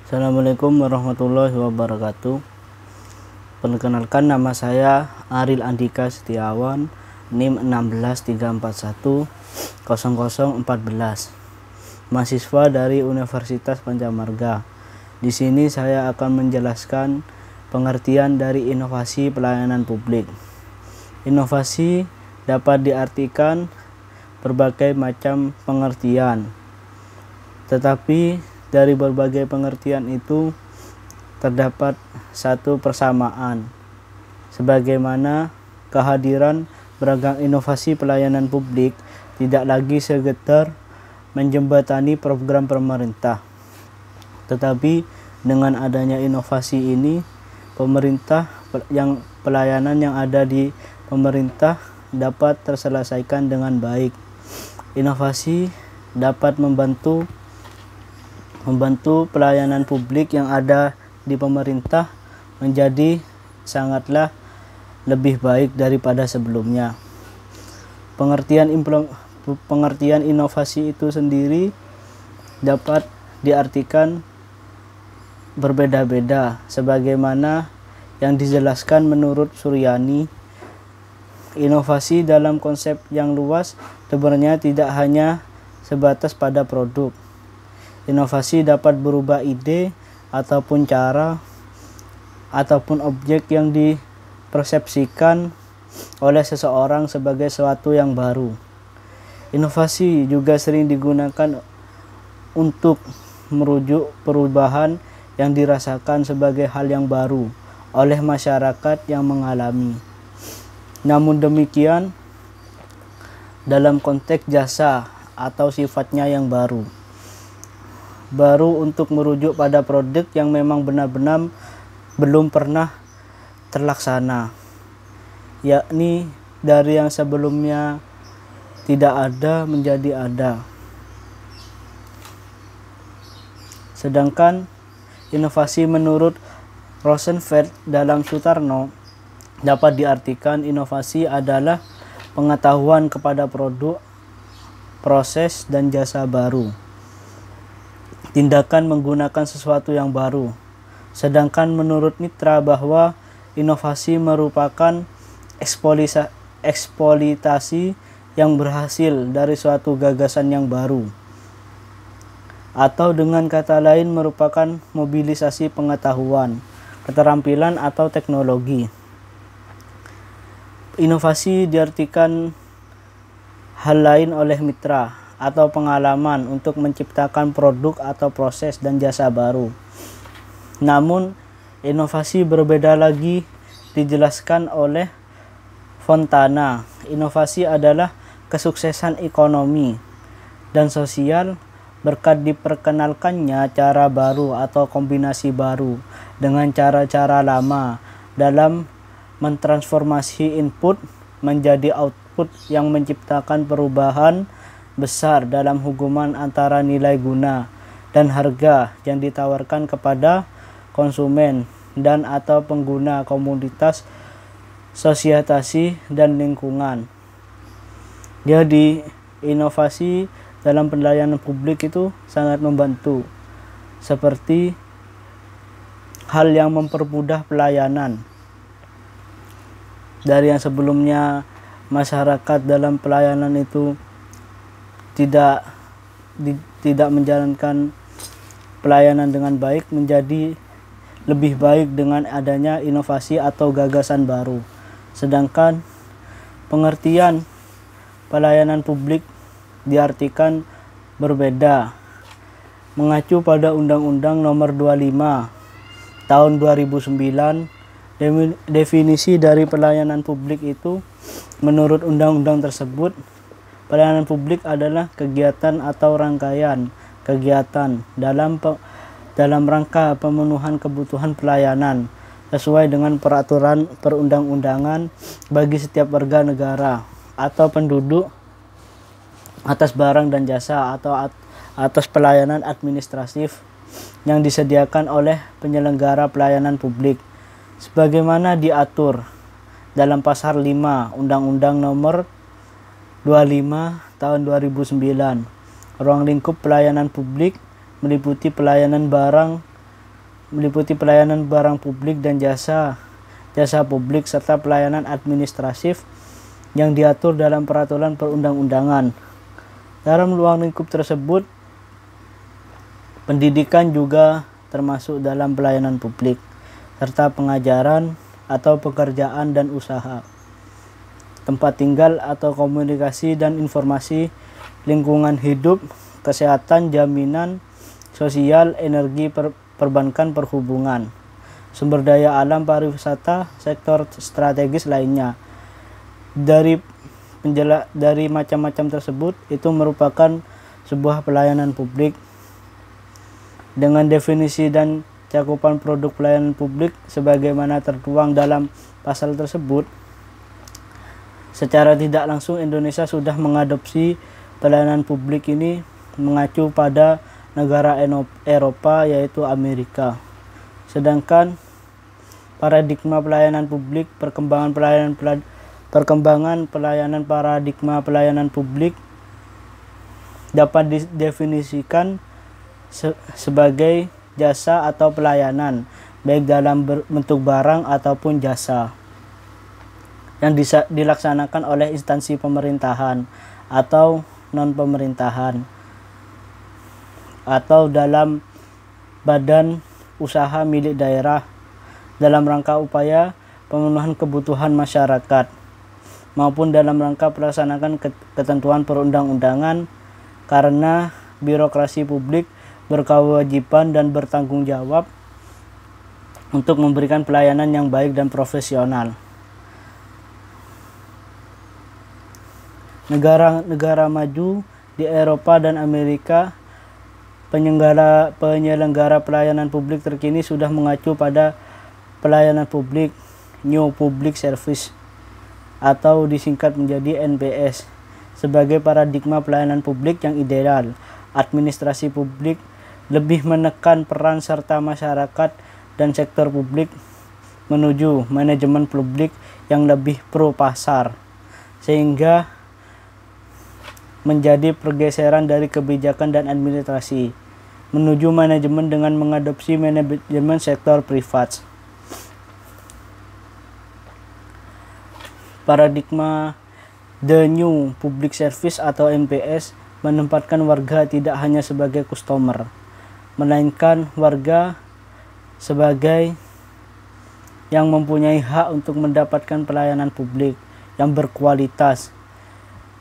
Assalamualaikum warahmatullahi wabarakatuh. Perkenalkan, nama saya Aril Andika Setiawan, NIM 163410014, mahasiswa dari Universitas Pancamarga. Di sini saya akan menjelaskan pengertian dari inovasi pelayanan publik. Inovasi dapat diartikan berbagai macam pengertian, tetapi dari berbagai pengertian itu terdapat satu persamaan, sebagaimana kehadiran beragam inovasi pelayanan publik tidak lagi sekedar menjembatani program pemerintah, tetapi dengan adanya inovasi ini, pelayanan yang ada di pemerintah dapat terselesaikan dengan baik. Inovasi dapat membantu pelayanan publik yang ada di pemerintah menjadi sangatlah lebih baik daripada sebelumnya. Pengertian inovasi itu sendiri dapat diartikan berbeda-beda, sebagaimana yang dijelaskan menurut Suryani. Inovasi dalam konsep yang luas sebenarnya tidak hanya sebatas pada produk. Inovasi dapat berubah ide ataupun cara ataupun objek yang dipersepsikan oleh seseorang sebagai sesuatu yang baru. Inovasi juga sering digunakan untuk merujuk perubahan yang dirasakan sebagai hal yang baru oleh masyarakat yang mengalami. Namun demikian, dalam konteks jasa atau sifatnya yang baru untuk merujuk pada produk yang memang benar-benar belum pernah terlaksana, yakni dari yang sebelumnya tidak ada menjadi ada. Sedangkan inovasi menurut Rosenfeld dalam Sutarno dapat diartikan inovasi adalah pengetahuan kepada produk, proses, dan jasa baru. Tindakan menggunakan sesuatu yang baru. Sedangkan menurut Mitra bahwa inovasi merupakan eksploitasi yang berhasil dari suatu gagasan yang baru. Atau dengan kata lain merupakan mobilisasi pengetahuan, keterampilan atau teknologi. Inovasi diartikan hal lain oleh Mitra atau pengalaman untuk menciptakan produk atau proses dan jasa baru. Namun, inovasi berbeda lagi dijelaskan oleh Fontana. Inovasi adalah kesuksesan ekonomi dan sosial berkat diperkenalkannya cara baru atau kombinasi baru dengan cara-cara lama dalam mentransformasi input menjadi output yang menciptakan perubahan besar dalam hubungan antara nilai guna dan harga yang ditawarkan kepada konsumen dan atau pengguna komoditas, sosietasi, dan lingkungan. Jadi, inovasi dalam pelayanan publik itu sangat membantu, seperti hal yang mempermudah pelayanan. Dari yang sebelumnya masyarakat dalam pelayanan itu tidak menjalankan pelayanan dengan baik menjadi lebih baik dengan adanya inovasi atau gagasan baru. Sedangkan pengertian pelayanan publik diartikan berbeda, mengacu pada Undang-Undang Nomor 25 Tahun 2009. Definisi dari pelayanan publik itu menurut undang-undang tersebut, pelayanan publik adalah kegiatan atau rangkaian kegiatan dalam rangka pemenuhan kebutuhan pelayanan sesuai dengan peraturan perundang-undangan bagi setiap warga negara atau penduduk atas barang dan jasa atau atas pelayanan administratif yang disediakan oleh penyelenggara pelayanan publik sebagaimana diatur dalam pasal 5 Undang-Undang Nomor 25 Tahun 2009. Ruang lingkup pelayanan publik meliputi pelayanan barang meliputi pelayanan barang publik dan jasa publik serta pelayanan administratif yang diatur dalam peraturan perundang-undangan. Dalam ruang lingkup tersebut, pendidikan juga termasuk dalam pelayanan publik, serta pengajaran atau pekerjaan dan usaha, tempat tinggal atau komunikasi dan informasi, lingkungan hidup, kesehatan, jaminan sosial, energi, perbankan, perhubungan, sumber daya alam, pariwisata, sektor strategis lainnya. Dari macam-macam tersebut, itu merupakan sebuah pelayanan publik. Dengan definisi dan cakupan produk pelayanan publik sebagaimana tertuang dalam pasal tersebut, secara tidak langsung Indonesia sudah mengadopsi pelayanan publik ini mengacu pada negara Eropa, yaitu Amerika. Sedangkan paradigma pelayanan publik, perkembangan paradigma pelayanan publik dapat didefinisikan sebagai jasa atau pelayanan, baik dalam bentuk barang ataupun jasa, yang dilaksanakan oleh instansi pemerintahan atau non-pemerintahan, atau dalam badan usaha milik daerah dalam rangka upaya pemenuhan kebutuhan masyarakat, maupun dalam rangka pelaksanaan ketentuan perundang-undangan, karena birokrasi publik berkewajiban dan bertanggung jawab untuk memberikan pelayanan yang baik dan profesional. Negara-negara maju di Eropa dan Amerika, penyelenggara pelayanan publik terkini sudah mengacu pada pelayanan publik New Public Service atau disingkat menjadi NPS sebagai paradigma pelayanan publik yang ideal. Administrasi publik lebih menekan peran serta masyarakat dan sektor publik menuju manajemen publik yang lebih pro pasar, sehingga menjadi pergeseran dari kebijakan dan administrasi menuju manajemen dengan mengadopsi manajemen sektor privat. Paradigma The New Public Service atau NPS menempatkan warga tidak hanya sebagai customer, melainkan warga sebagai yang mempunyai hak untuk mendapatkan pelayanan publik yang berkualitas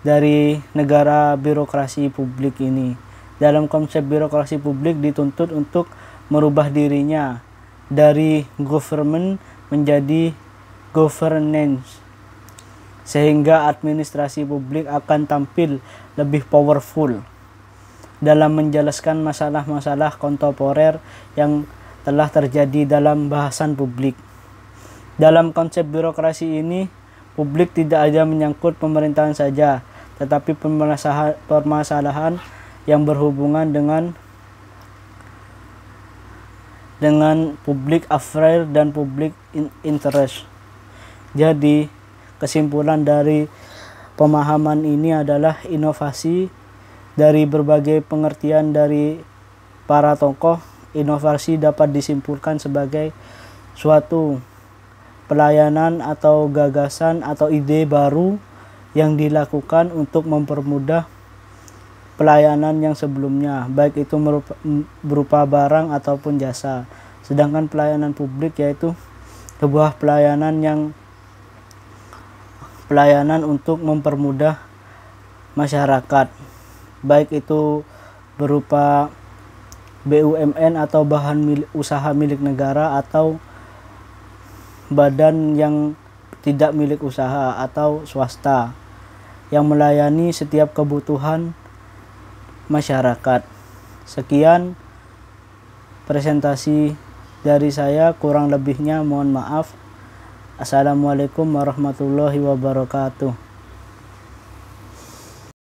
dari negara birokrasi publik ini. Dalam konsep birokrasi publik dituntut untuk merubah dirinya dari government menjadi governance, sehingga administrasi publik akan tampil lebih powerful dalam menjelaskan masalah-masalah kontemporer yang telah terjadi dalam bahasan publik. Dalam konsep birokrasi ini, publik tidak hanya menyangkut pemerintahan saja, tetapi permasalahan yang berhubungan dengan public affairs dan public interest. Jadi, kesimpulan dari pemahaman ini adalah inovasi dari berbagai pengertian dari para tokoh. Inovasi dapat disimpulkan sebagai suatu pelayanan atau gagasan atau ide baru yang dilakukan untuk mempermudah pelayanan yang sebelumnya, baik itu berupa barang ataupun jasa. Sedangkan pelayanan publik yaitu sebuah pelayanan untuk mempermudah masyarakat, baik itu berupa BUMN atau usaha milik negara atau badan yang tidak milik usaha atau swasta yang melayani setiap kebutuhan masyarakat. Sekian presentasi dari saya, kurang lebihnya mohon maaf. Assalamualaikum warahmatullahi wabarakatuh.